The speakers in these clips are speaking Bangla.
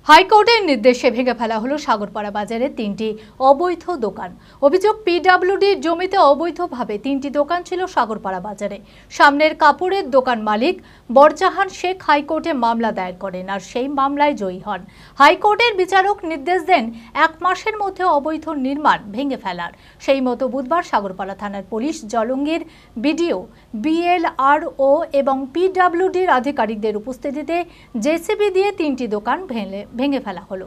হাইকোর্টের নির্দেশে ভেঙে ফেলা হলো সাগরপাড়া বাজারে ৩টি অবৈধ দোকান। অভিযোগ, পিডব্লিউডির জমিতে অবৈধভাবে ৩টি দোকান ছিল সাগরপাড়া বাজারে। সামনের কাপড়ের দোকান মালিক বরজাহান শেখ হাইকোর্টে মামলা দায়ের করেন, আর সেই মামলায় জয়ী হন। হাইকোর্টের বিচারক নির্দেশ দেন ১ মাসের মধ্যে অবৈধ নির্মাণ ভেঙে ফেলার। সেই মতো বুধবার সাগরপাড়া থানার পুলিশ, জলঙ্গির বিডিও, বিএলআরও এবং পিডব্লিউডির আধিকারিকদের উপস্থিতিতে জেসিবি দিয়ে ৩টি দোকান ভেঙে ফেলা হলো।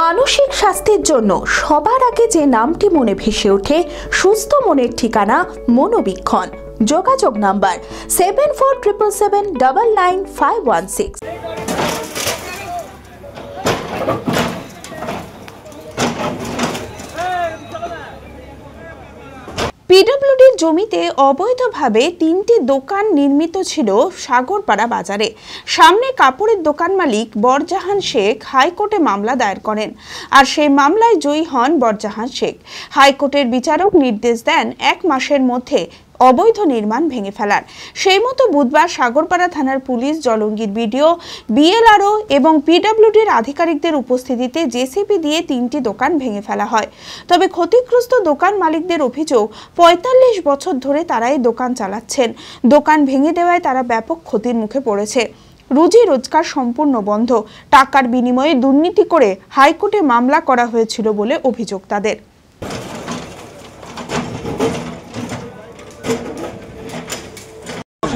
মানসিক স্বাস্থ্যের জন্য সবার আগে যে নামটি মনে ভেসে ওঠে, সুস্থ মনের ঠিকানা মনোবীক্ষণ। যোগাযোগ নাম্বার 7477799516। পিডব্লিউডির জমিতে অবৈধভাবে ৩টি দোকান নির্মিত ছিল সাগরপাড়া বাজারে। সামনে কাপড়ের দোকান মালিক বরজাহান শেখ হাইকোর্টে মামলা দায়ের করেন, আর সেই মামলায় জয়ী হন বরজাহান শেখ। হাইকোর্টের বিচারক নির্দেশ দেন ১ মাসের মধ্যে অবৈধ নির্মাণ ভেঙে ফেলার। সেই মতো বুধবার সাগরপাড়া থানার পুলিশ, জলঙ্গির বিডিও, বিএলআরও এবং পিডব্লিউডির আধিকারিকদের উপস্থিতিতে জেসিবি দিয়ে ৩টি দোকান ভেঙে ফেলা হয়। তবে ক্ষতিগ্রস্ত দোকান মালিকদের অভিযোগ, ৪৫ বছর ধরে তারা এই দোকান চালাচ্ছেন। দোকান ভেঙে দেওয়ায় তারা ব্যাপক ক্ষতির মুখে পড়েছে। রুজি রোজগার সম্পূর্ণ বন্ধ। টাকার বিনিময়ে দুর্নীতি করে হাইকোর্টে মামলা করা হয়েছিল বলে অভিযোগ তাদের।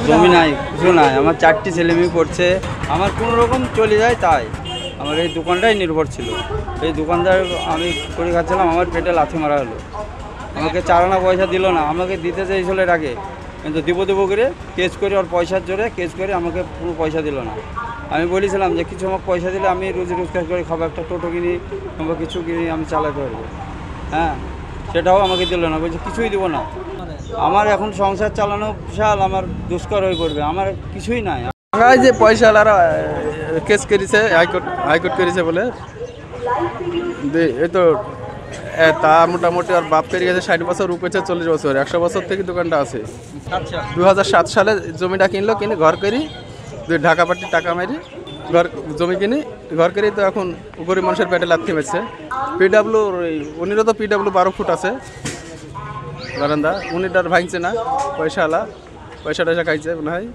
জমি নাই, কিছু নাই, আমার 4টি ছেলে মেয়ে পড়ছে, আমার কোনো রকম চলে যায়। তাই আমার এই দোকানটাই নির্ভর ছিল। এই দোকানদার আমি করে খাচ্ছিলাম, আমার পেটে লাথি মারা হলো। আমাকে 4 আনা পয়সা দিল না, আমাকে দিতে চাইছিল এর আগে, কিন্তু দেবো করে কেস করে, ওর পয়সার জোরে কেস করে আমাকে পুরো পয়সা দিল না। আমি বলেছিলাম যে কিছু আমাকে পয়সা দিলে আমি রুজি রোজগার করে খাবো, একটা টোটো কিনি কিংবা কিছু কিনি, আমি চালাতে পারবো। হ্যাঁ, সেটাও আমাকে দিল না, বলছে কিছুই দেবো না। আমার এখন সংসার চালানো বিশাল আমার দুষ্কর হয়ে পড়বে, আমার কিছুই নাই। যে পয়সাওয়ালারা কেস করেছে, হাইকোর্ট করেছে বলে এই তো তা মোটামুটি আর বাপ পেরিয়ে গেছে 60 বছর, উপেছে 40 বছর, 100 বছর থেকে দোকানটা আছে। 2007 সালে জমিটা কিনলো, কিনে ঘর করি, ঢাকা পাটি টাকা মারি ঘর জমি কিনি, ঘর করি। তো এখন গরিব মানুষের পেটে লাথি মেরেছে। পিডব্লিউ উনিরও তো পিডব্লিউ 12 ফুট আছে বারান্দা, উনিটার ভাঙছে না, পয়সা টয়সা খাইছে মনে হয়।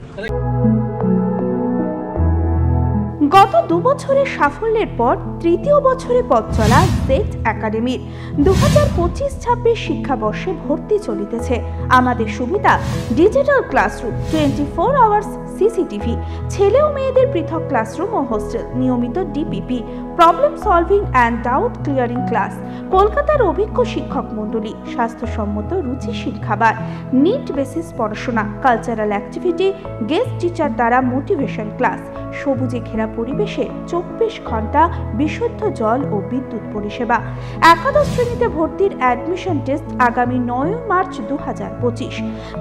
গত 2 বছরের সাফল্যের পর তৃতীয় বছরে পথ চলা জেড একাডেমির 2025-26 শিক্ষাবর্ষে ভর্তি চলিতেছে। আমাদের সুবিধা, ডিজিটাল ক্লাসরুম, 24 আওয়ার্স সিসিটিভি, ছেলে ও মেয়েদের পৃথক ক্লাসরুম ও হোস্টেল, নিয়মিত DPP, problem solving and doubt clearing class, কলকাতার অভিজ্ঞ শিক্ষক মণ্ডলী, স্বাস্থ্যসম্মত রুচিশীল খাবার, নিট বেসিস পড়াশোনা, কালচারাল অ্যাক্টিভিটি, গেস্ট টিচার দ্বারা মোটিভেশন ক্লাস, সবুজে ঘেরা পরিবেশে 24 ঘন্টা বিশুদ্ধ জল ও বিদ্যুৎ পরিষেবা। একাদশ শ্রেণীতে ভর্তির অ্যাডমিশন টেস্ট আগামী 9 মার্চ 2025।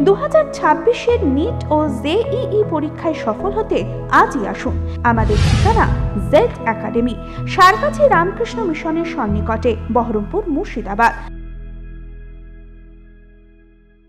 2026-এর নিট ও জেইই পরীক্ষায় সফল হতে আজই আসুন। আমাদের ঠিকানা জেড একাডেমি, সারগাছি রামকৃষ্ণ মিশনের সন্নিকটে, বহরমপুর, মুর্শিদাবাদ।